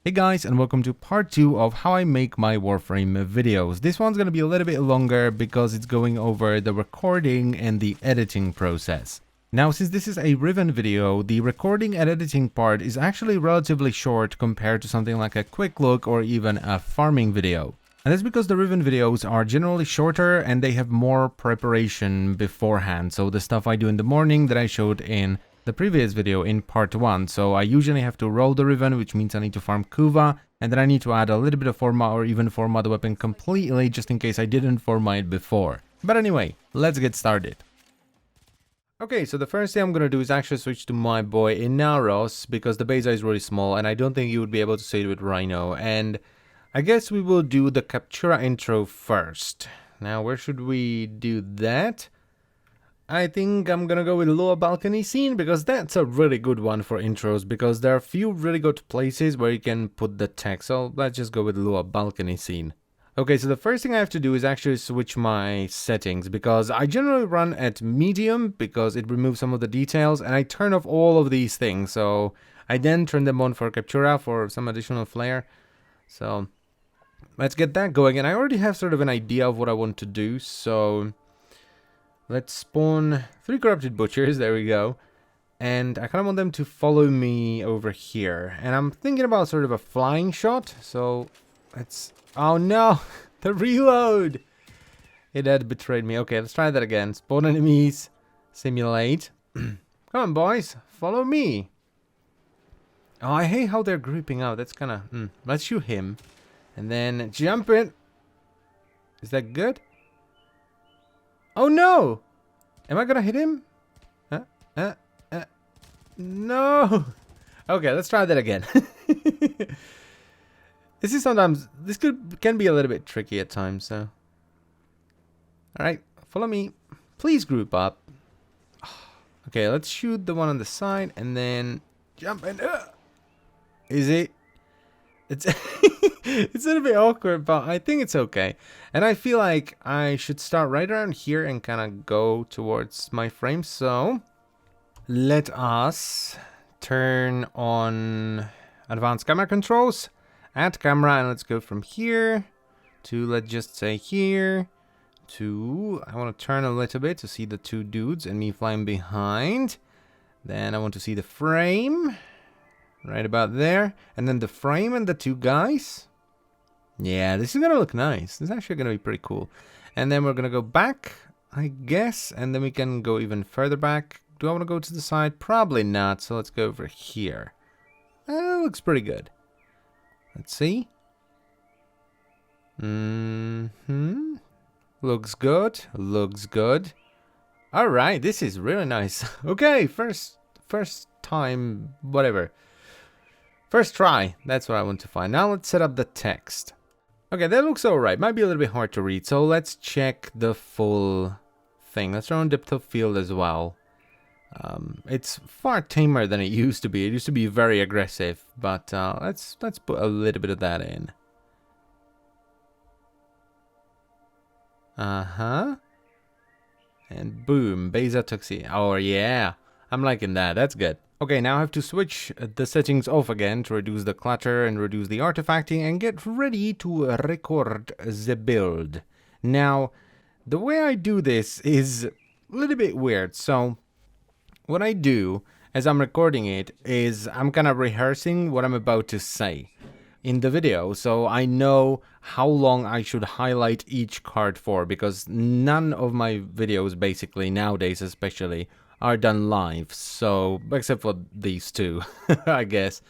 Hey guys, and welcome to part 2 of how I make my Warframe videos. This one's going to be a little bit longer because it's going over the recording and the editing process. Now, since this is a Riven video, the recording and editing part is actually relatively short compared to something like a quick look or even a farming video. And that's because the Riven videos are generally shorter and they have more preparation beforehand. So the stuff I do in the morning that I showed in the previous video in part 1, so I usually have to roll the Riven, which means I need to farm Kuva, and then I need to add a little bit of Forma or even Forma the weapon completely, just in case I didn't Forma it before. But anyway, let's get started. Okay, so the first thing I'm gonna do is actually switch to my boy Inaros, because the base is really small, and I don't think you would be able to see it with Rhino, and I guess we will do the Captura Intro first. Now, where should we do that? I think I'm gonna go with Lower Balcony Scene, because that's a really good one for intros, because there are a few really good places where you can put the text, so let's just go with Lower Balcony Scene. Okay, so the first thing I have to do is actually switch my settings, because I generally run at medium, because it removes some of the details, and I turn off all of these things, so I then turn them on for Captura for some additional flair. So let's get that going, and I already have sort of an idea of what I want to do, so let's spawn 3 corrupted butchers, there we go. And I kind of want them to follow me over here. And I'm thinking about sort of a flying shot, so let's... Oh no! The reload! It had betrayed me. Okay, let's try that again. Spawn enemies, simulate. Come on, boys, follow me. Oh, I hate how they're grouping out. That's kind of... Let's shoot him. And then jump in. Is that good? Oh no! Am I gonna hit him? No! Okay, let's try that again. This can be a little bit tricky at times, so. Alright, follow me. Please group up. Okay, let's shoot the one on the side and then jump in. Is it? It's it's a little bit awkward, but I think it's okay. And I feel like I should start right around here and kind of go towards my frame. So let us turn on advanced camera controls, add camera, and let's go from here to, let's just say here, to, I want to turn a little bit to see the 2 dudes and me flying behind. Then I want to see the frame. Right about there. And then the frame and the 2 guys. Yeah, this is gonna look nice. This is actually gonna be pretty cool. And then we're gonna go back, I guess. And then we can go even further back. Do I want to go to the side? Probably not. So let's go over here. Looks pretty good. Let's see. Looks good. Looks good. Alright, this is really nice. Okay, first time, whatever. First try, that's what I want to find. Now let's set up the text. Okay, that looks alright. Might be a little bit hard to read, so let's check the full thing. Let's run depth of field as well. It's far tamer than it used to be. It used to be very aggressive, but let's put a little bit of that in. And boom, Beza Tuxi. Oh yeah, I'm liking that. That's good. Okay, now I have to switch the settings off again to reduce the clutter and reduce the artifacting and get ready to record the build. Now, the way I do this is a little bit weird. So, what I do as I'm recording it is I'm kind of rehearsing what I'm about to say in the video, so I know how long I should highlight each card for, because none of my videos, basically nowadays especially, are done live, so except for these 2 I guess.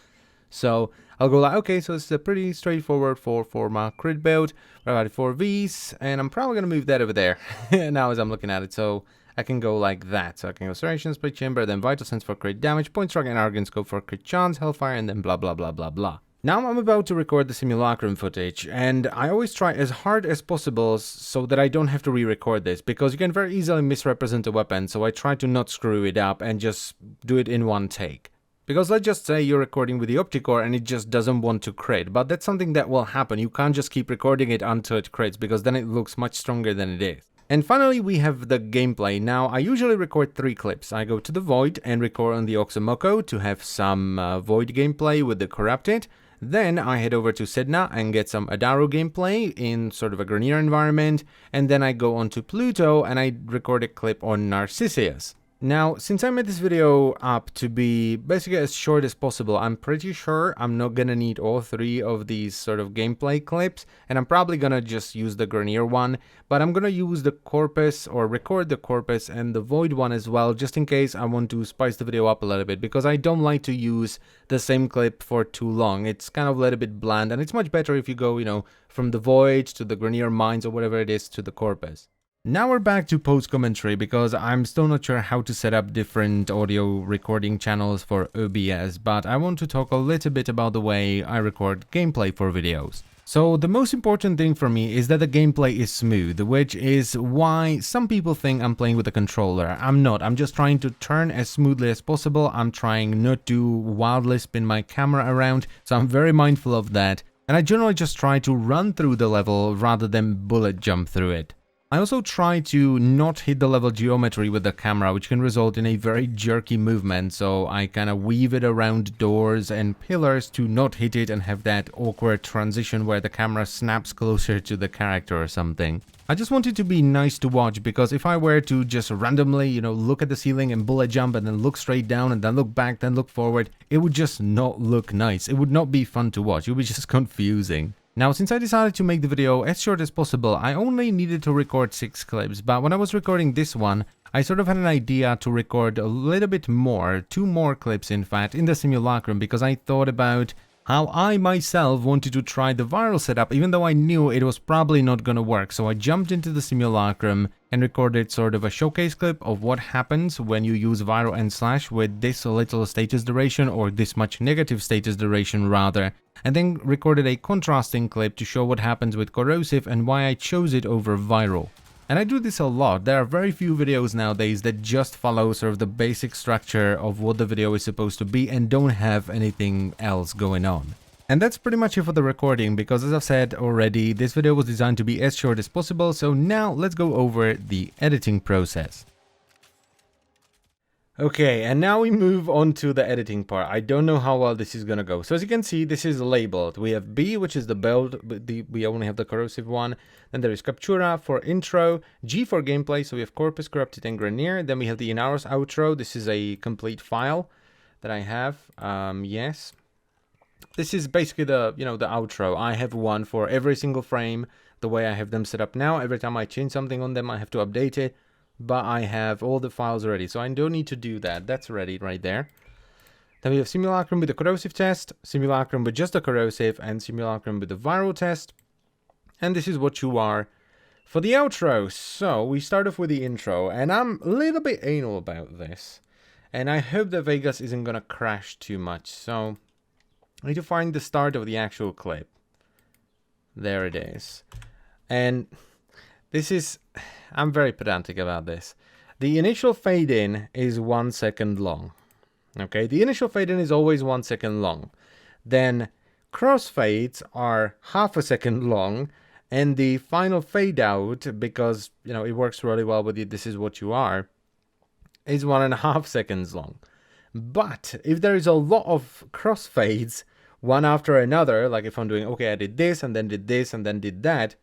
So I'll go like, okay, so it's a pretty straightforward for my crit build. We're at 4 Vs, and I'm probably gonna move that over there now as I'm looking at it, so I can go like that. So I can go Serration, Split Chamber, then Vital Sense for crit damage, Point Strike and Arrogant Scope for crit chance, Hellfire, and then blah blah blah blah blah. Now I'm about to record the Simulacrum footage, and I always try as hard as possible so that I don't have to re-record this, because you can very easily misrepresent a weapon, so I try to not screw it up and just do it in one take. Because let's just say you're recording with the Opticore and it just doesn't want to crit, but that's something that will happen. You can't just keep recording it until it crits, because then it looks much stronger than it is. And finally, we have the gameplay. Now, I usually record 3 clips. I go to the Void and record on the Oxomoko to have some Void gameplay with the Corrupted. Then I head over to Sedna and get some Adaro gameplay in sort of a Grenier environment, and then I go on to Pluto and I record a clip on Narcissus. Now, since I made this video up to be basically as short as possible, I'm pretty sure I'm not gonna need all 3 of these sort of gameplay clips, and I'm probably gonna just use the Grenier one, but I'm gonna use the Corpus, or record the Corpus and the Void one as well, just in case I want to spice the video up a little bit, because I don't like to use the same clip for too long. It's kind of a little bit bland, and it's much better if you go, you know, from the Void to the Grenier Mines or whatever it is to the Corpus. Now we're back to post-commentary because I'm still not sure how to set up different audio recording channels for OBS, but I want to talk a little bit about the way I record gameplay for videos. So the most important thing for me is that the gameplay is smooth, which is why some people think I'm playing with a controller. I'm not. I'm just trying to turn as smoothly as possible. I'm trying not to wildly spin my camera around, so I'm very mindful of that. And I generally just try to run through the level rather than bullet jump through it. I also try to not hit the level geometry with the camera, which can result in a very jerky movement, so I kind of weave it around doors and pillars to not hit it and have that awkward transition where the camera snaps closer to the character or something. I just want it to be nice to watch, because if I were to just randomly, you know, look at the ceiling and bullet jump and then look straight down and then look back, then look forward, it would just not look nice. It would not be fun to watch. It would be just confusing. Now, since I decided to make the video as short as possible, I only needed to record 6 clips, but when I was recording this one, I sort of had an idea to record a little bit more, 2 more clips in fact, in the Simulacrum, because I thought about how I myself wanted to try the viral setup, even though I knew it was probably not gonna work. So I jumped into the Simulacrum and recorded sort of a showcase clip of what happens when you use viral and slash with this little status duration, or this much negative status duration rather, and then recorded a contrasting clip to show what happens with corrosive and why I chose it over viral. And I do this a lot. There are very few videos nowadays that just follow sort of the basic structure of what the video is supposed to be and don't have anything else going on. And that's pretty much it for the recording, because as I've said already, this video was designed to be as short as possible, so now let's go over the editing process. Okay, and now we move on to the editing part. I don't know how well this is gonna go. So as you can see, this is labeled. We have B, which is the build, we only have the corrosive one. Then there is Captura for intro, G for gameplay, so we have Corpus, Corrupted, and Grenier. Then we have the in-hours outro. This is a complete file that I have. Yes. This is basically the, you know, the outro. I have one for every single frame, the way I have them set up now. Every time I change something on them, I have to update it. But I have all the files ready, so I don't need to do that. That's ready right there. Then we have Simulacrum with the corrosive test, Simulacrum with just the corrosive, and Simulacrum with the viral test. And this is what you are for the outro. So we start off with the intro, and I'm a little bit anal about this. And I hope that Vegas isn't gonna crash too much. So I need to find the start of the actual clip. There it is. And this is, I'm very pedantic about this. The initial fade in is 1 second long. Okay, the initial fade in is always 1 second long. Then crossfades are half a second long, and the final fade out, because you know it works really well with the "this is what you are," is 1.5 seconds long. But if there is a lot of crossfades, one after another, like if I'm doing, okay, I did this and then did this and then did that,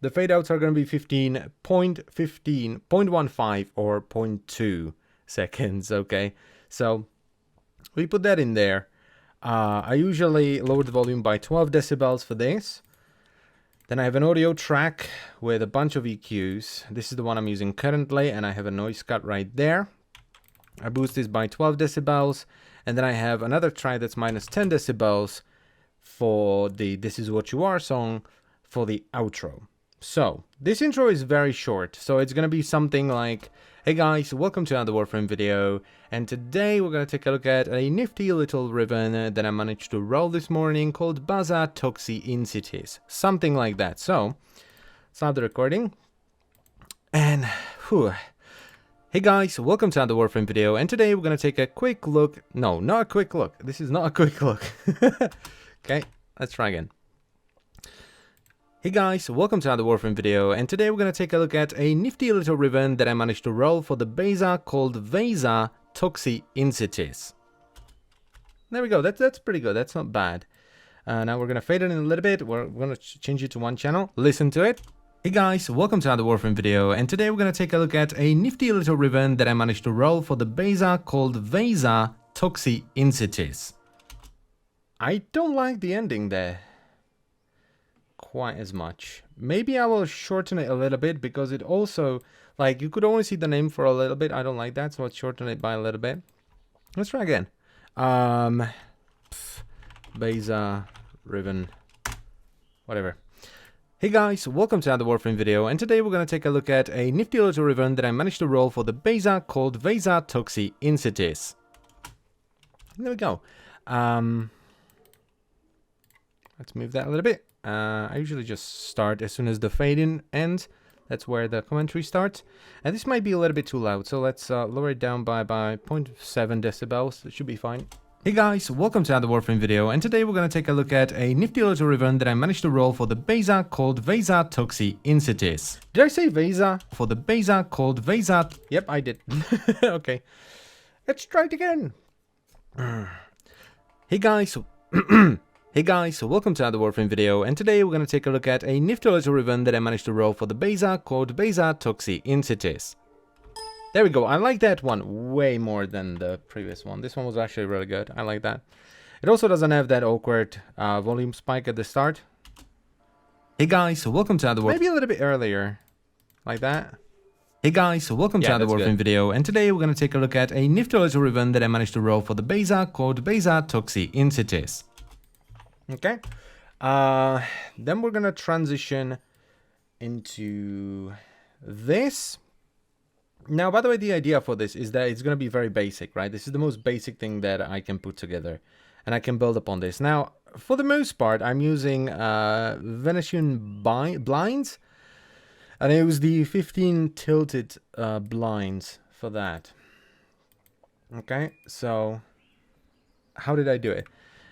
the fade outs are going to be 0.15, 0.15 or 0.2 seconds, okay? So we put that in there. I usually lower the volume by 12 decibels for this. Then I have an audio track with a bunch of EQs. This is the one I'm using currently, and I have a noise cut right there. I boost this by 12 decibels, and then I have another track that's minus 10 decibels for the "This Is What You Are" song for the outro. So this intro is very short, so it's gonna be something like, "Hey guys, welcome to another Warframe video, and today we're gonna take a look at a nifty little ribbon that I managed to roll this morning called Baza Toxi Incitis," something like that. So start the recording, and whew. Hey guys, welcome to another Warframe video, and today we're gonna take a quick look. No, not a quick look. This is not a quick look. Okay, let's try again. Hey guys, welcome to another Warframe video, and today we're going to take a look at a nifty little ribbon that I managed to roll for the Baza called Baza Toxi Incitis. There we go, that's pretty good, that's not bad. Now we're going to fade it in a little bit. We're going to change it to one channel. Listen to it. Hey guys, welcome to another Warframe video, and today we're going to take a look at a nifty little ribbon that I managed to roll for the beta called Vesa Toxi Incitis. I don't like the ending there quite as much. Maybe I will shorten it a little bit because it also, like, you could only see the name for a little bit. I don't like that, so let's shorten it by a little bit. Let's try again. Besa ribbon, whatever. Hey guys, welcome to another Warframe video, and today we're going to take a look at a nifty little ribbon that I managed to roll for the beta called Vesa Toxi Incitis. There we go. Let's move that a little bit. I usually just start as soon as the fade-in ends. That's where the commentary starts. And this might be a little bit too loud, so let's lower it down by 0.7 decibels. It should be fine. Hey guys, welcome to another Warframe video, and today we're going to take a look at a nifty little ribbon that I managed to roll for the beta called Vesa Toxi Incitis. Did I say Vesa? For the beta called Vesa... Yep, I did. Okay. Let's try it again. Hey guys... Hey guys, welcome to another Warframe video, and today we're going to take a look at a nifty little ribbon that I managed to roll for the beta called Vesa Toxi Incitis. There we go. I like that one way more than the previous one. This one was actually really good. I like that. It also doesn't have that awkward volume spike at the start. Hey guys, welcome to another Maybe a little bit earlier. Like that. Hey guys, welcome to another Warframe video, and today we're going to take a look at a nifty little ribbon that I managed to roll for the beta called Vesa Toxi Incitis. Okay. Then we're going to transition into this. Now, by the way, the idea for this is that it's going to be very basic, right? This is the most basic thing that I can put together, and I can build upon this. Now, for the most part, I'm using Venetian blinds, and I use the 15 tilted blinds for that. Okay, so how did I do it?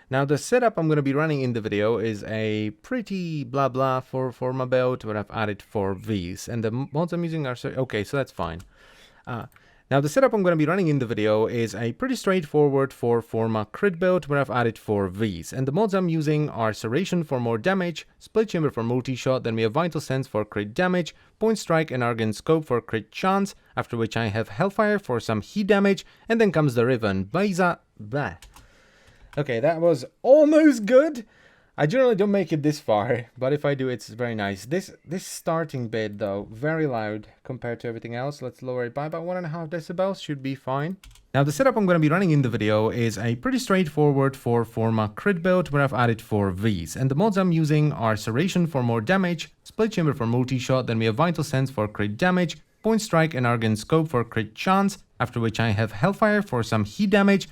Now, the setup I'm going to be running in the video is a pretty blah blah for my build, where I've added 4 Vs, and the mods I'm using are... Okay, so that's fine. Now, the setup I'm going to be running in the video is a pretty straightforward 4-forma crit build, where I've added 4 Vs, and the mods I'm using are Serration for more damage, Split Chamber for multi-shot, then we have Vital Sense for crit damage, Point Strike and Argent Scope for crit chance, after which I have Hellfire for some heat damage, and then comes the Riven, Besa... Blah. Okay, that was almost good. I generally don't make it this far, but if I do, it's very nice. This starting bit, though, very loud compared to everything else. Let's lower it by about 1.5 decibels, should be fine. Now, the setup I'm going to be running in the video is a pretty straightforward 4-forma crit build, where I've added 4 Vs, and the mods I'm using are Serration for more damage, Split Chamber for multi-shot, then we have Vital Sense for crit damage, Point Strike and Argent Scope for crit chance, after which I have Hellfire for some heat damage,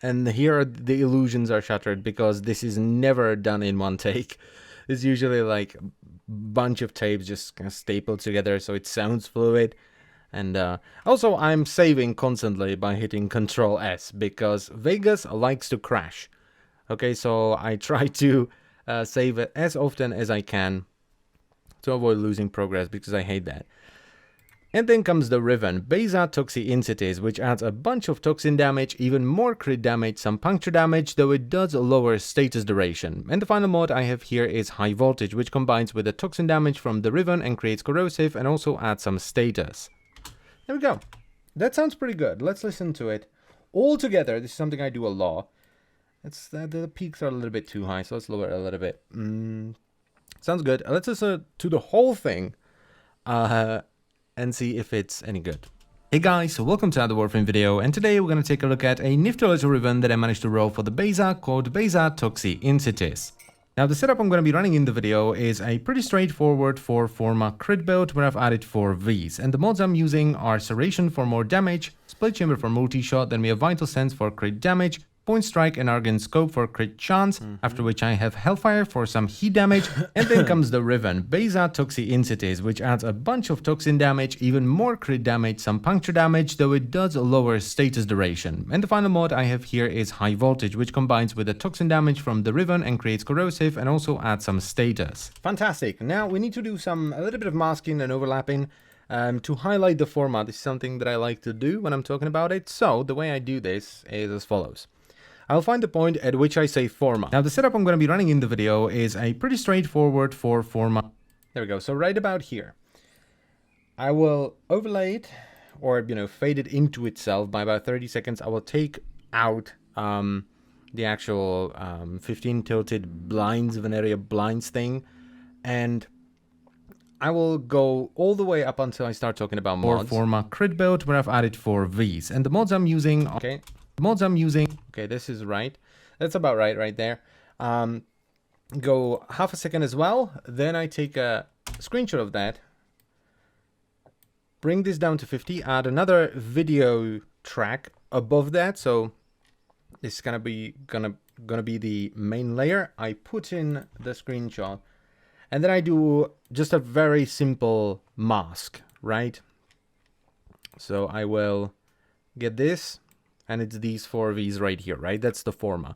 and here are the illusions are shattered because this is never done in one take. It's usually like a bunch of tapes just kind of stapled together so it sounds fluid. And also I'm saving constantly by hitting Control S because Vegas likes to crash. Okay, so I try to save it as often as I can to avoid losing progress because I hate that. And then comes the Riven, Vesa Toxi Incitis, which adds a bunch of toxin damage, even more crit damage, some puncture damage, though it does lower status duration. And the final mod I have here is High Voltage, which combines with the toxin damage from the Riven and creates corrosive and also adds some status. There we go. That sounds pretty good. Let's listen to it. All together, this is something I do a lot. It's the peaks are a little bit too high, so let's lower it a little bit. Sounds good. Let's listen to the whole thing. And see if it's any good. Hey guys, welcome to another Warframe video, and today we're going to take a look at a nifty little ribbon that I managed to roll for the beta called Vesa Toxi Incitis. Now, the setup I'm going to be running in the video is a pretty straightforward 4-forma crit build, where I've added 4 Vs, and the mods I'm using are Serration for more damage, Split Chamber for multi-shot, then we have Vital Sense for crit damage, Point Strike and Argent Scope for crit chance, after which I have Hellfire for some heat damage, and then comes the Riven, Vesa Toxi Incitis, which adds a bunch of toxin damage, even more crit damage, some puncture damage, though it does lower status duration. And the final mod I have here is High Voltage, which combines with the toxin damage from the Riven and creates corrosive and also adds some status. Fantastic. Now we need to do a little bit of masking and overlapping to highlight the format. This is something that I like to do when I'm talking about it. So the way I do this is as follows. I'll find the point at which I say forma. Now the setup I'm going to be running in the video is a pretty straightforward for forma. There we go. So right about here, I will overlay it, or fade it into itself by about 30 seconds. I will take out the actual 15 tilted blinds, Veneria blinds thing, and I will go all the way up until I start talking about mods. Forma crit build, where I've added 4 Vs, and the mods I'm using, okay, this is right. That's about right there. Go half a second as well. Then I take a screenshot of that, bring this down to 50, add another video track above that. So this is gonna be the main layer. I put in the screenshot, and then I do just a very simple mask, right? So I will get this, and it's these 4 V's right here, right? That's the forma.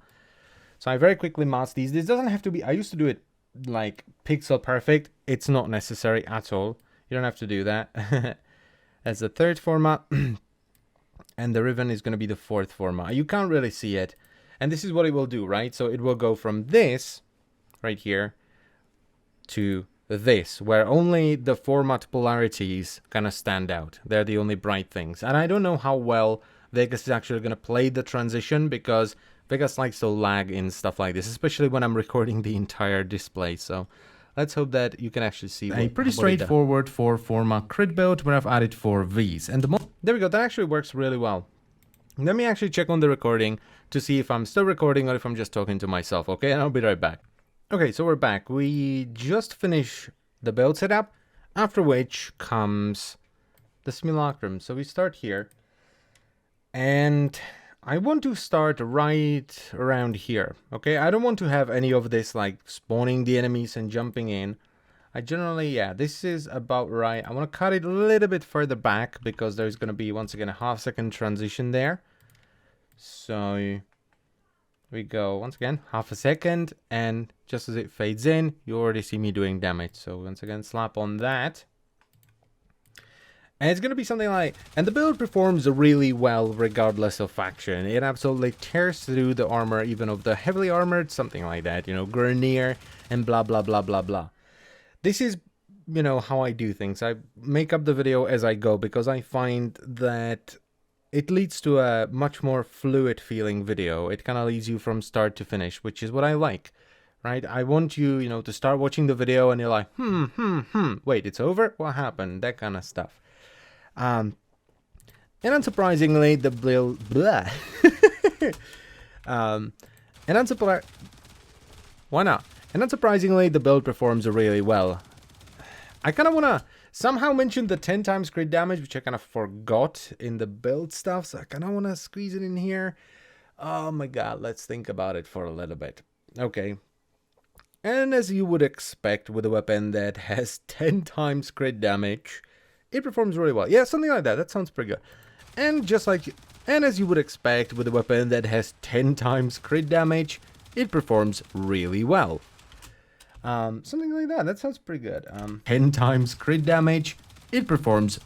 So I very quickly mask these. This doesn't have to be, I used to do it like pixel perfect. It's not necessary at all. You don't have to do that. That's the 3rd forma. And the ribbon is going to be the 4th forma. You can't really see it. And this is what it will do, right? So it will go from this right here to this, where only the format polarities kind of stand out. They're the only bright things. And I don't know how well Vegas is actually going to play the transition, because Vegas likes to lag in stuff like this, especially when I'm recording the entire display. So let's hope that you can actually see a pretty straightforward for forma crit build, where I've added 4 Vs. And there we go. That actually works really well. Let me actually check on the recording to see if I'm still recording or if I'm just talking to myself. Okay, and I'll be right back. Okay, so we're back. We just finished the build setup, after which comes the simulacrum. So we start here, and I want to start right around here. Okay, I don't want to have any of this like spawning the enemies and jumping in. I generally, yeah, this is about right. I want to cut it a little bit further back, because there's going to be, once again, a half-second transition there. So we go, once again, half a second, and just as it fades in, you already see me doing damage. So once again, slap on that. And it's going to be something like, and the build performs really well regardless of faction. It absolutely tears through the armor, even of the heavily armored, something like that, Grenier and blah, blah, blah, blah, blah. This is, how I do things. I make up the video as I go, because I find that it leads to a much more fluid feeling video. It kind of leads you from start to finish, which is what I like, right? I want you, to start watching the video and you're like, wait, it's over? What happened? That kind of stuff. And unsurprisingly, the build, why not? And unsurprisingly, the build performs really well. I kind of want to somehow mention the 10 times crit damage, which I kind of forgot in the build stuff. So I kind of want to squeeze it in here. Oh my god, let's think about it for a little bit. Okay. And as you would expect with a weapon that has 10 times crit damage, it performs really well. Yeah, something like that. That sounds pretty good. And as you would expect with a weapon that has 10 times crit damage, it performs really well. Something like that. That sounds pretty good. 10 times crit damage, it performs.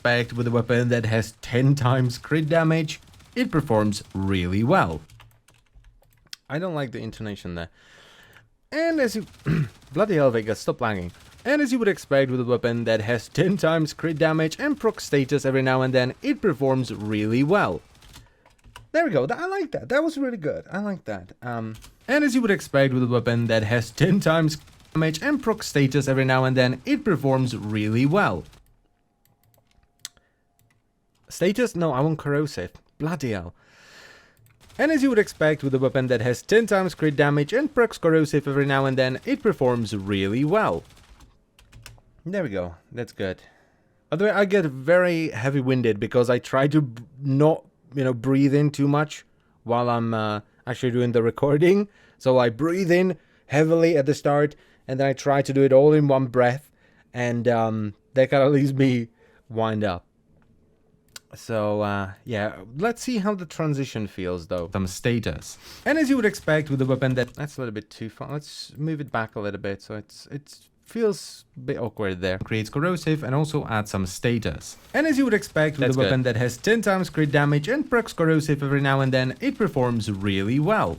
Backed with a weapon that has 10 times crit damage, it performs really well. I don't like the intonation there. And as you... Bloody hell, Vegas, stop lagging. And as you would expect with a weapon that has 10 times crit damage and proc status every now and then, it performs really well. There we go. I like that. That was really good. I like that. And as you would expect with a weapon that has 10 times damage and proc status every now and then, it performs really well. Status? No, I want corrosive. Bloody hell. And as you would expect with a weapon that has 10 times crit damage and procs corrosive every now and then, it performs really well. There we go. That's good. By the way, I get very heavy-winded because I try to not, breathe in too much while I'm actually doing the recording. So I breathe in heavily at the start, and then I try to do it all in one breath, and that kind of leaves me wind up. So, yeah, let's see how the transition feels, though. Some status. And as you would expect with a weapon that's a little bit too far. Let's move it back a little bit so it's feels a bit awkward there. Creates corrosive and also adds some status. And as you would expect with a weapon that has 10 times crit damage and procs corrosive every now and then, it performs really well.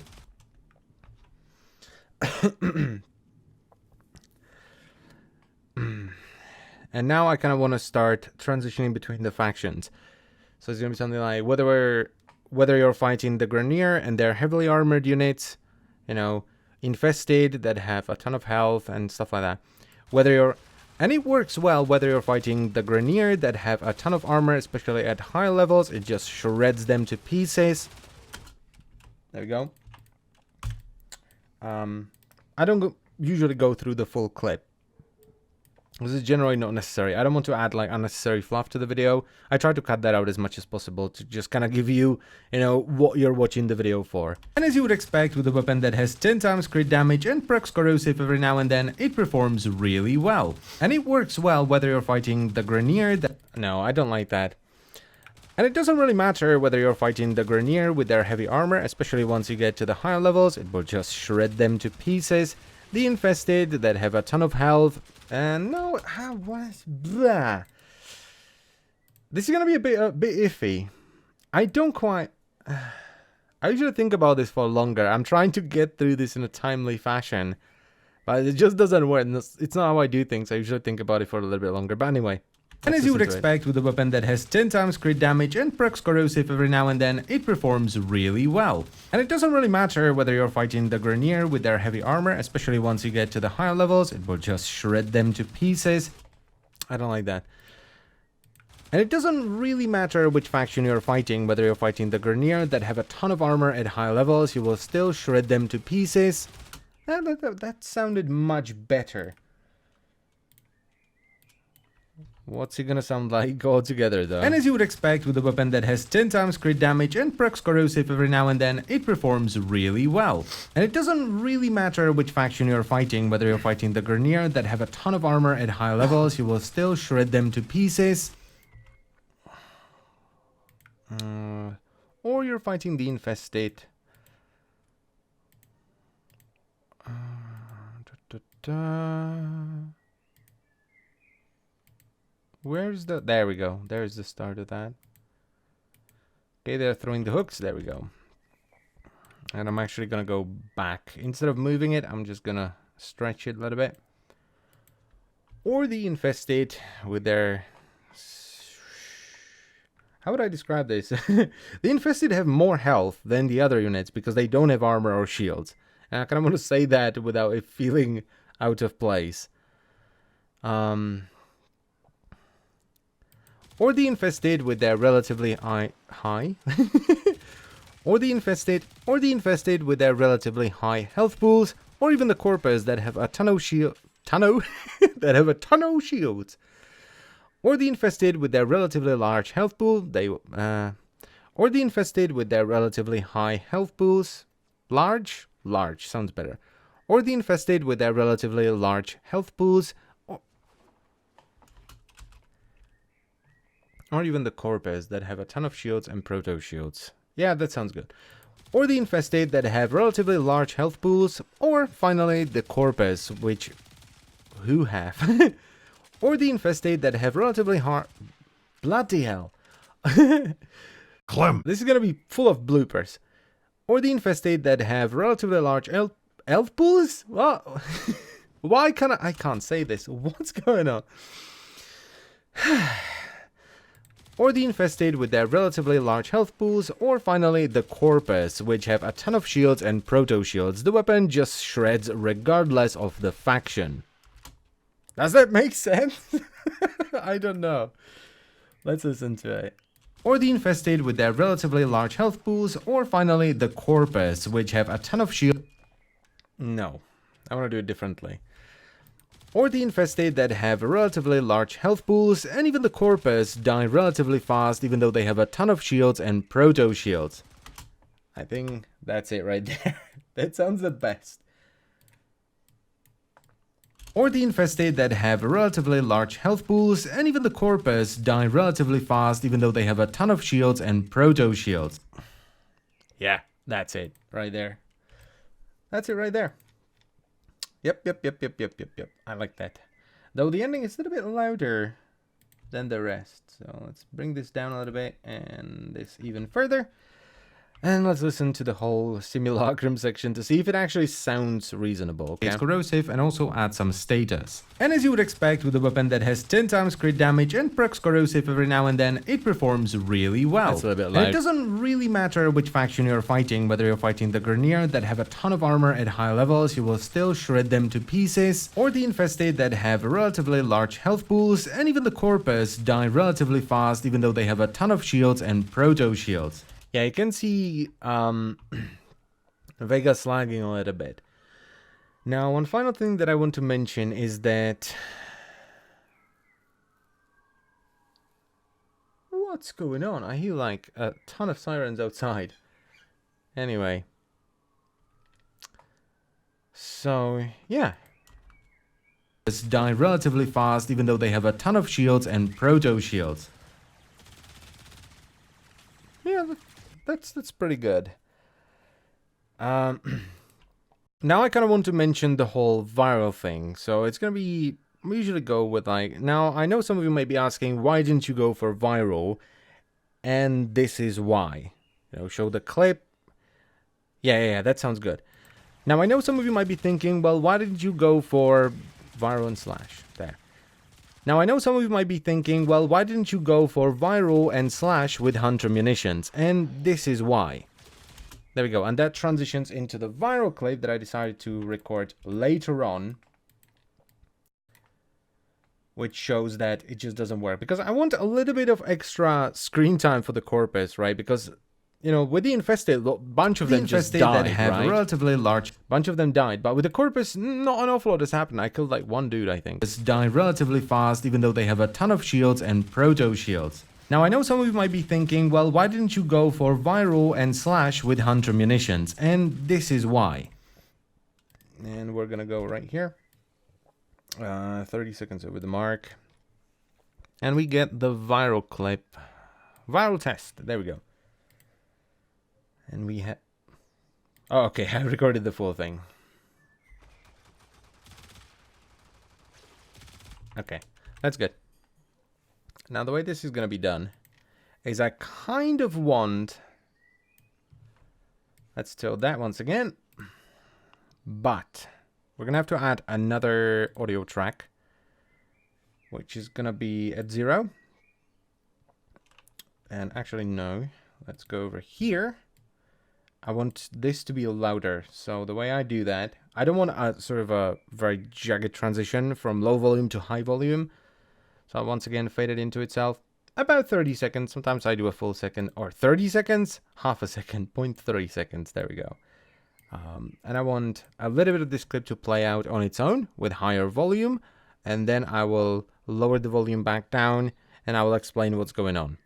And now I kind of want to start transitioning between the factions. So it's going to be something like whether you're fighting the Grenier and their heavily armored units, you know, infested that have a ton of health and stuff like that. And it works well whether you're fighting the Grenier that have a ton of armor, especially at high levels. It just shreds them to pieces. There we go. I don't usually go through the full clip. This is generally not necessary. I don't want to add like unnecessary fluff to the video. I try to cut that out as much as possible to just kind of give you, you know, what you're watching the video for. And as you would expect with a weapon that has 10 times crit damage and procs corrosive every now and then, it performs really well. And it works well whether you're fighting the Grenier that... No, I don't like that. And it doesn't really matter whether you're fighting the Grenier with their heavy armor, especially once you get to the higher levels. It will just shred them to pieces. The infested that have a ton of health. And no, blah. This is gonna be a bit iffy. I don't quite. I usually think about this for longer. I'm trying to get through this in a timely fashion, but it just doesn't work. It's not how I do things. I usually think about it for a little bit longer. But anyway. And as you would expect with a weapon that has 10 times crit damage and procs corrosive every now and then, it performs really well. And it doesn't really matter whether you're fighting the Grenier with their heavy armor, especially once you get to the higher levels. It will just shred them to pieces. I don't like that. And it doesn't really matter which faction you're fighting, whether you're fighting the Grenier that have a ton of armor at high levels, you will still shred them to pieces. That sounded much better. What's it gonna sound like altogether though? And as you would expect with a weapon that has 10 times crit damage and procs corrosive every now and then, it performs really well. And it doesn't really matter which faction you're fighting, whether you're fighting the Grenier that have a ton of armor at high levels, you will still shred them to pieces. Or you're fighting the infested. Where's the... There we go. There's the start of that. Okay, they're throwing the hooks. There we go. And I'm actually going to go back. Instead of moving it, I'm just going to stretch it a little bit. Or the infested with their... How would I describe this? The infested have more health than the other units because they don't have armor or shields. And I kind of want to say that without it feeling out of place. Or the infested with their relatively high or the infested with their relatively high health pools, or even the corpus that have a ton of shields, or the infested with their relatively large health pool, or the infested with their relatively high health pools, large sounds better, or the infested with their relatively large health pools, or even the corpus that have a ton of shields and proto shields. Yeah, that sounds good. Or the infested that have relatively large health pools, or finally the corpus, who have, or the infested that have relatively hard. Bloody hell! Clem. This is gonna be full of bloopers. Or the infested that have relatively large elf pools. What? Why can't I can't say this? What's going on? Or the infested with their relatively large health pools, or finally the corpus, which have a ton of shields and proto shields. The weapon just shreds regardless of the faction. Does that make sense? I don't know. Let's listen to it. Or the infested with their relatively large health pools, or finally the corpus, which have a ton of shield. No, I want to do it differently. Or the infested that have relatively large health pools, and even the corpus die relatively fast even though they have a ton of shields and proto shields. I think that's it right there. That sounds the best. Or the infested that have relatively large health pools, and even the corpus die relatively fast even though they have a ton of shields and proto shields. Yeah, that's it right there. That's it right there. Yep. I like that. Though the ending is a little bit louder than the rest. So let's bring this down a little bit and this even further. And let's listen to the whole Simulacrum section to see if it actually sounds reasonable. Okay? It's corrosive and also adds some status. And as you would expect with a weapon that has 10 times crit damage and procs corrosive every now and then, it performs really well. That's a little bit loud. And it doesn't really matter which faction you're fighting, whether you're fighting the Grenier that have a ton of armor at high levels, you will still shred them to pieces, or the Infested that have relatively large health pools, and even the Corpus die relatively fast even though they have a ton of shields and proto shields. Yeah, you can see Vegas lagging a little bit. Now, one final thing that I want to mention is that... What's going on? I hear like a ton of sirens outside. Anyway. So, yeah. Just die relatively fast even though they have a ton of shields and proto shields. Yeah, that's pretty good. Now I kind of want to mention the whole viral thing. So it's gonna be, we usually go with like, now I know some of you may be asking, why didn't you go for viral? And this is why. You know, show the clip. Yeah, that sounds good. Now I know some of you might be thinking, well, why didn't you go for viral and slash? There. Now I know some of you might be thinking, well, why didn't you go for viral and slash with hunter munitions? And this is why. There we go, and that transitions into the viral clip that I decided to record later on, which shows that it just doesn't work, because I want a little bit of extra screen time for the Corpus, right? Because, you know, with the Infested, a bunch of them just died, that have right? Relatively large, bunch of them died, but with the Corpus, not an awful lot has happened. I killed like one dude, I think. Just die relatively fast, even though they have a ton of shields and proto shields. Now, I know some of you might be thinking, well, why didn't you go for viral and slash with hunter munitions? And this is why. And we're gonna go right here. 30 seconds over the mark. And we get the viral clip. Viral test. There we go. And we have... Oh, okay, I recorded the full thing. Okay, that's good. Now, the way this is going to be done is I kind of want... Let's tilt that once again. But we're going to have to add another audio track, which is going to be at 0. And actually, no. Let's go over here. I want this to be louder. So the way I do that, I don't want a sort of a very jagged transition from low volume to high volume. So I once again fade it into itself. About 30 seconds. Sometimes I do a full second, or 30 seconds, half a second, 0.3 seconds. There we go. And I want a little bit of this clip to play out on its own with higher volume. And then I will lower the volume back down and I will explain what's going on.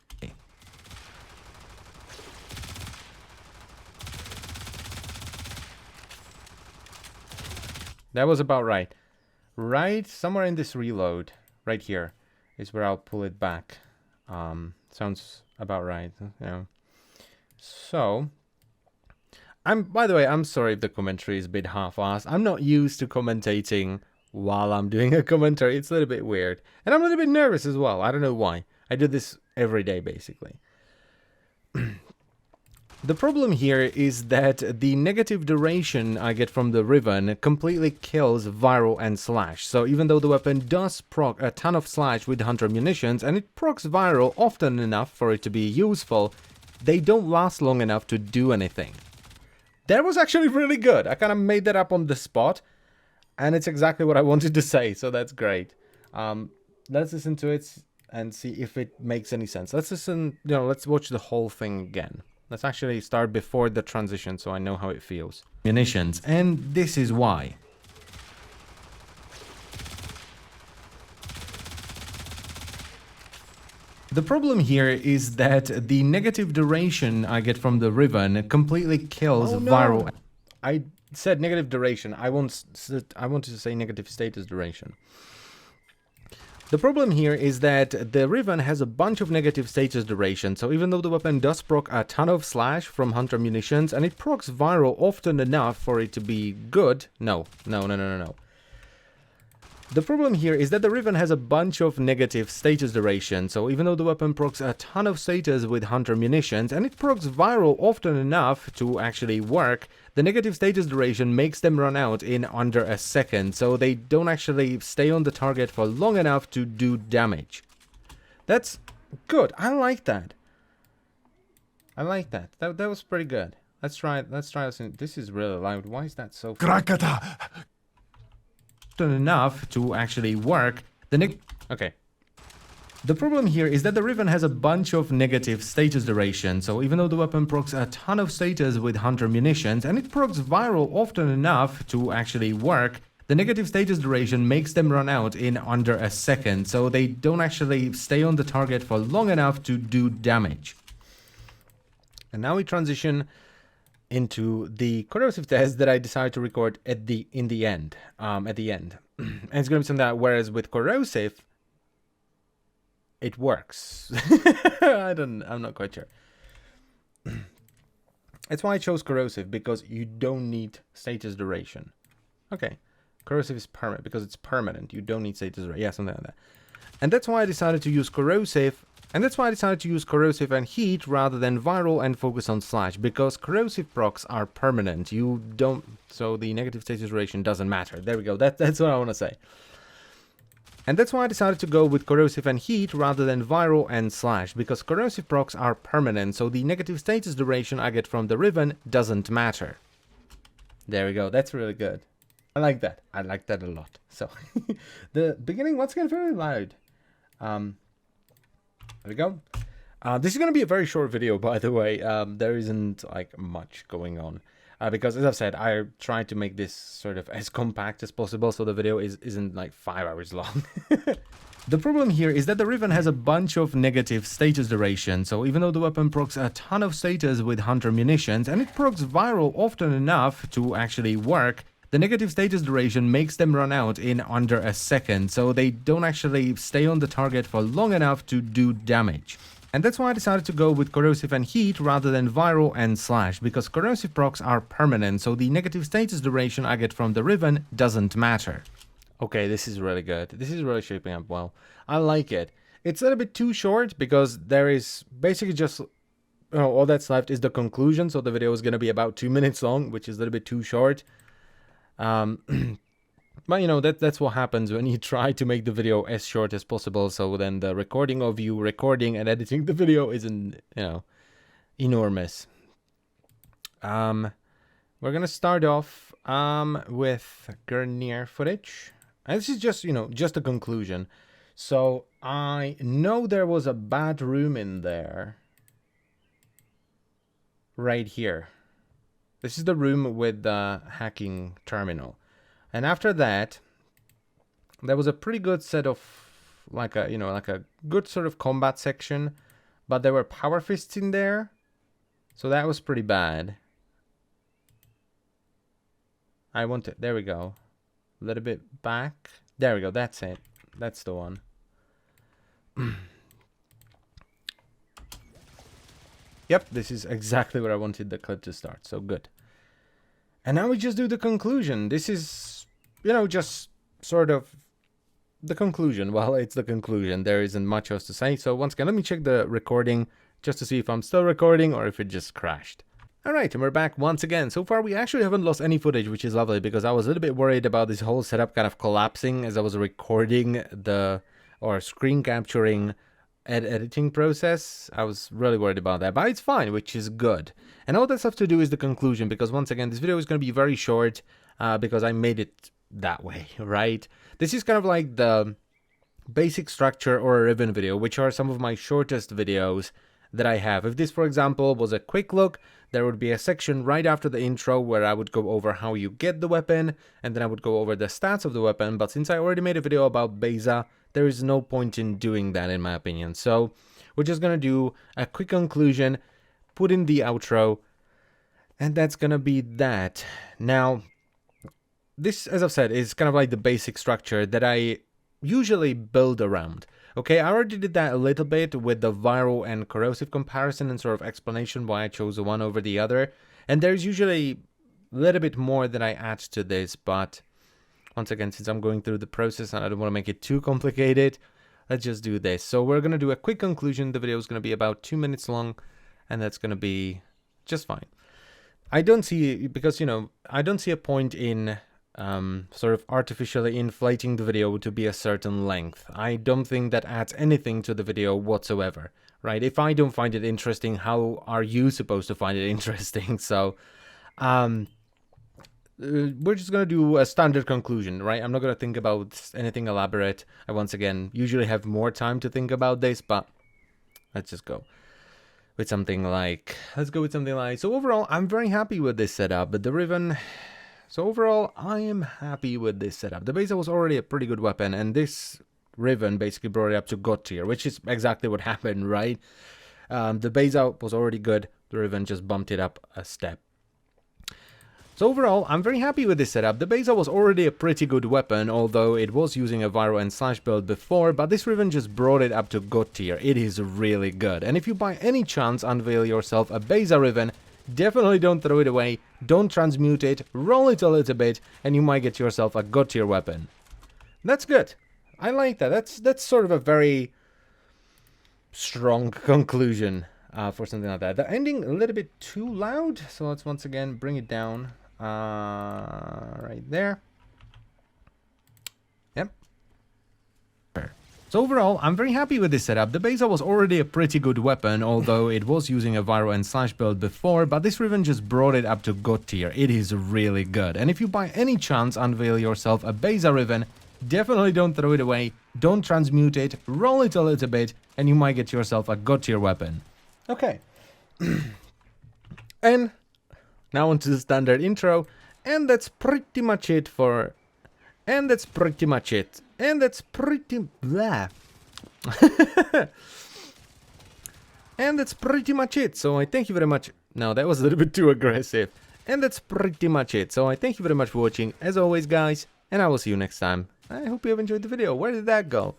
That was about right. Right somewhere in this reload, right here, is where I'll pull it back. Sounds about right, you know. So, by the way, I'm sorry if the commentary is a bit half-assed. I'm not used to commentating while I'm doing a commentary. It's a little bit weird. And I'm a little bit nervous as well. I don't know why. I do this every day, basically. The problem here is that the negative duration I get from the Riven completely kills viral and slash. So even though the weapon does proc a ton of slash with hunter munitions, and it procs viral often enough for it to be useful, they don't last long enough to do anything. That was actually really good. I kind of made that up on the spot, and it's exactly what I wanted to say, so that's great. Let's listen to it and see if it makes any sense. Let's listen, you know, let's watch the whole thing again. Let's actually start before the transition so I know how it feels. Munitions, and this is why. The problem here is that the negative duration I get from the Riven completely kills viral. I said negative duration. I wanted to say negative status duration. The problem here is that the Riven has a bunch of negative status duration, so even though the weapon does proc a ton of slash from Hunter munitions, and it procs viral often enough for it to be good... No. The problem here is that the Riven has a bunch of negative status duration, so even though the weapon procs a ton of status with Hunter munitions, and it procs viral often enough to actually work, the negative status duration makes them run out in under a second, so they don't actually stay on the target for long enough to do damage. That's good. I like that. I like that. That was pretty good. Let's try this. This is really loud. Why is that so... enough to actually work. Okay. The problem here is that the Riven has a bunch of negative status duration, so even though the weapon procs a ton of status with Hunter munitions, and it procs viral often enough to actually work, the negative status duration makes them run out in under a second, so they don't actually stay on the target for long enough to do damage. And now we transition into the corrosive test that I decided to record at the end. And it's going to be something that, whereas with corrosive, it works. I'm not quite sure. That's why I chose corrosive, because you don't need status duration. Okay, corrosive is permanent because it's permanent. You don't need status duration. Yeah, something like that. And that's why I decided to use corrosive. And that's why I decided to use corrosive and heat rather than viral and focus on slash, because corrosive procs are permanent. You don't, so the negative status duration doesn't matter. There we go. That's what I want to say. And that's why I decided to go with corrosive and heat rather than viral and slash, because corrosive procs are permanent, so the negative status duration I get from the Riven doesn't matter. There we go. That's really good. I like that. I like that a lot. So the beginning once again very loud. There we go. This is going to be a very short video, by the way. There isn't like much going on because, as I've said, I tried to make this sort of as compact as possible, so the video isn't like 5 hours long. The problem here is that the Riven has a bunch of negative status duration, so even though the weapon procs a ton of status with Hunter munitions, and it procs viral often enough to actually work, the negative status duration makes them run out in under a second, so they don't actually stay on the target for long enough to do damage. And that's why I decided to go with corrosive and heat rather than viral and slash, because corrosive procs are permanent, so the negative status duration I get from the Riven doesn't matter. Okay, this is really good. This is really shaping up well. I like it. It's a little bit too short because there is basically just... all that's left is the conclusion, so the video is going to be about 2 minutes long, which is a little bit too short. But you know, that's what happens when you try to make the video as short as possible, so then the recording of you recording and editing the video isn't, you know, enormous. We're gonna start off with Grenier footage, and this is just, you know, just a conclusion. So I know there was a bad room in there right here. This is the room with the hacking terminal. And after that, there was a pretty good set of, like a, you know, like a good sort of combat section. But there were power fists in there. So that was pretty bad. I want it. There we go. A little bit back. There we go. That's it. That's the one. Yep, this is exactly where I wanted the clip to start, so good. And now we just do the conclusion. This is, you know, just sort of the conclusion. Well, it's the conclusion. There isn't much else to say. So once again, let me check the recording just to see if I'm still recording or if it just crashed. Alright, and we're back once again. So far, we actually haven't lost any footage, which is lovely, because I was a little bit worried about this whole setup kind of collapsing as I was recording or screen capturing editing process. I was really worried about that, but it's fine, which is good. And all that's left to do is the conclusion, because once again, this video is going to be very short because I made it that way, right? This is kind of like the basic structure or a ribbon video, which are some of my shortest videos that I have. If this, for example, was a quick look, there would be a section right after the intro where I would go over how you get the weapon, and then I would go over the stats of the weapon. But since I already made a video about Beza, there is no point in doing that, in my opinion. So we're just gonna do a quick conclusion, put in the outro, and that's gonna be that. Now, this, as I've said, is kind of like the basic structure that I usually build around. Okay, I already did that a little bit with the viral and corrosive comparison and sort of explanation why I chose one over the other. And there's usually a little bit more that I add to this, but once again, since I'm going through the process and I don't want to make it too complicated, let's just do this. So we're going to do a quick conclusion. The video is going to be about 2 minutes long, and that's going to be just fine. I don't see, because, you know, I don't see a point in sort of artificially inflating the video to be a certain length. I don't think that adds anything to the video whatsoever, right? If I don't find it interesting, how are you supposed to find it interesting? So we're just going to do a standard conclusion, right? I'm not going to think about anything elaborate. I, once again, usually have more time to think about this, but let's just go with something like, so overall, I'm very happy with this setup, but the Riven, so overall, I am happy with this setup. The Beza was already a pretty good weapon, and this Riven basically brought it up to God tier, which is exactly what happened, right? The Beza was already good, the Riven just bumped it up a step. So overall, I'm very happy with this setup. The Beza was already a pretty good weapon, although it was using a Viral and Slash build before, but this Riven just brought it up to God tier. It is really good. And if you by any chance unveil yourself a Beza Riven, definitely don't throw it away, don't transmute it, roll it a little bit, and you might get yourself a God tier weapon. That's good. I like that. That's sort of a very strong conclusion for something like that. The ending a little bit too loud, so let's once again bring it down. Right there. Yep. So overall, I'm very happy with this setup. The Beza was already a pretty good weapon, although it was using a Viral and Slash build before, but this Riven just brought it up to God tier. It is really good. And if you by any chance unveil yourself a Beza Riven, definitely don't throw it away, don't transmute it, roll it a little bit, and you might get yourself a God tier weapon. Okay. And now onto the standard intro, and that's pretty much it for... And that's pretty much it. And that's pretty... blah. And that's pretty much it. So I thank you very much... No, that was a little bit too aggressive. And that's pretty much it. So I thank you very much for watching, as always, guys. And I will see you next time. I hope you have enjoyed the video. Where did that go?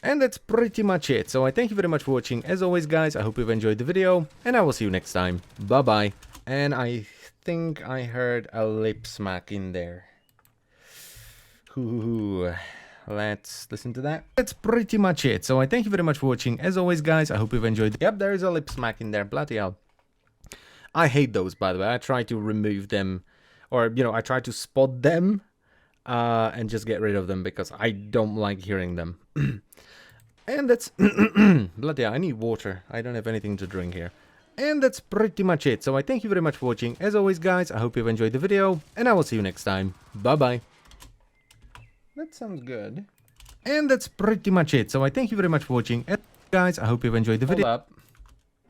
And that's pretty much it. So I thank you very much for watching, as always, guys. I hope you've enjoyed the video. And I will see you next time. Bye-bye. And I think I heard a lip smack in there. Ooh, let's listen to that. That's pretty much it. So I thank you very much for watching. As always, guys, I hope you've enjoyed. Yep, there is a lip smack in there. Bloody hell. I hate those, by the way. I try to remove them, or, you know, I try to spot them and just get rid of them because I don't like hearing them. And that's... bloody hell, I need water. I don't have anything to drink here. And that's pretty much it. So I thank you very much for watching. As always, guys, I hope you've enjoyed the video. And I will see you next time. Bye-bye. That sounds good. And that's pretty much it. So I thank you very much for watching. Guys, I hope you've enjoyed the video. Hold up.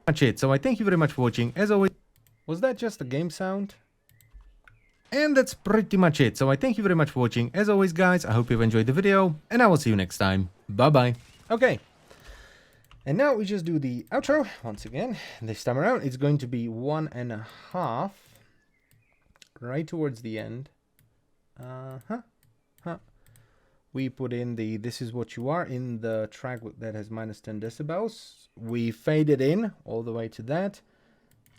Much it. So I thank you very much for watching. As always... Was that just a game sound? And that's pretty much it. So I thank you very much for watching. As always, guys, I hope you've enjoyed the video. And I will see you next time. Bye-bye. Okay. And now we just do the outro once again. This time around, it's going to be 1.5, right towards the end. We put in the "This Is What You Are" in the track that has minus 10 decibels. We fade it in all the way to that,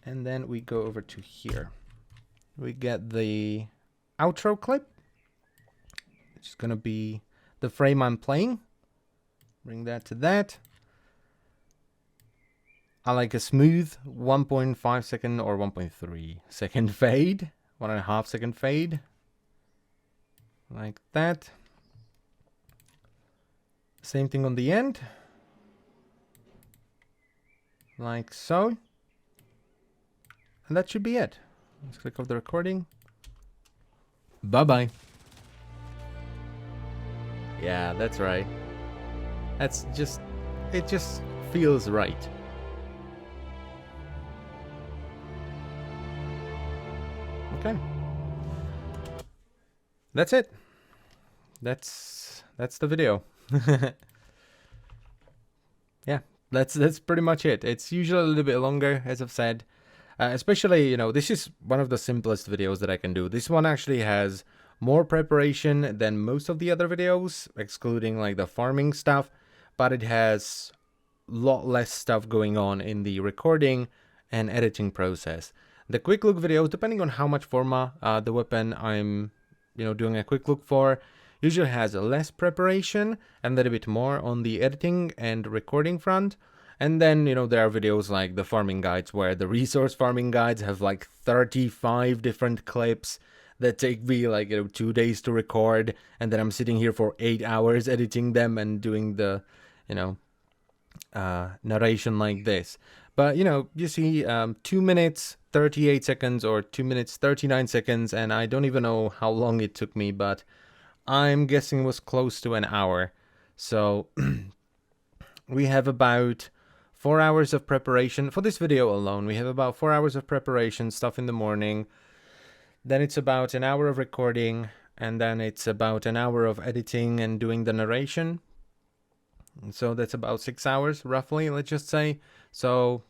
and then we go over to here. We get the outro clip. It's gonna be the frame I'm playing. Bring that to that. I like a smooth 1.5 second or 1.3 second fade. 1.5 second fade. Like that. Same thing on the end. Like so. And that should be it. Let's click off the recording. Bye-bye. Yeah, that's right. That's just... It just feels right. Okay. That's it. That's the video. Yeah, that's pretty much it. It's usually a little bit longer, as I've said. Especially, you know, this is one of the simplest videos that I can do. This one actually has more preparation than most of the other videos, excluding like the farming stuff, but it has a lot less stuff going on in the recording and editing process. The quick look videos, depending on how much forma the weapon I'm doing a quick look for, usually has less preparation and a little bit more on the editing and recording front. And then, there are videos like the farming guides, where the resource farming guides have like 35 different clips that take me like 2 days to record, and then I'm sitting here for 8 hours editing them and doing the narration like this. But you see 2 minutes 38 seconds or 2 minutes 39 seconds, and I don't even know how long it took me, but I'm guessing it was close to an hour. So we have about 4 hours of preparation for this video alone. We have about 4 hours of preparation, stuff in the morning, then it's about an hour of recording, and then it's about an hour of editing and doing the narration. So that's about 6 hours roughly, let's just say. So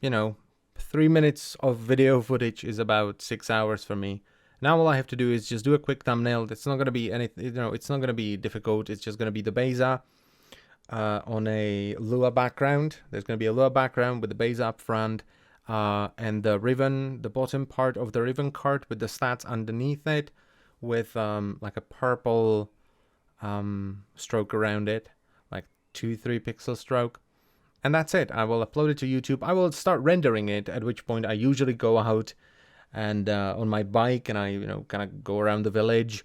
3 minutes of video footage is about 6 hours for me. Now all I have to do is just do a quick thumbnail. It's not going to be anything, it's not going to be difficult. It's just going to be the Beza on a Lua background. There's going to be a Lua background with the Beza up front, and the ribbon, the bottom part of the ribbon card with the stats underneath it, with like a purple stroke around it, like 2-3 pixel stroke. And that's it. I will upload it to YouTube. I will start rendering it, at which point I usually go out and on my bike, and I kind of go around the village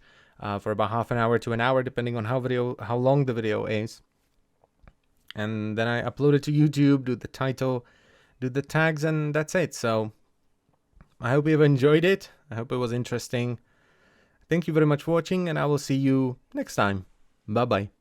for about half an hour to an hour, depending on how long the video is. And then I upload it to YouTube, do the title, do the tags, and that's it. So I hope you've enjoyed it. I hope it was interesting. Thank you very much for watching, and I will see you next time. Bye bye.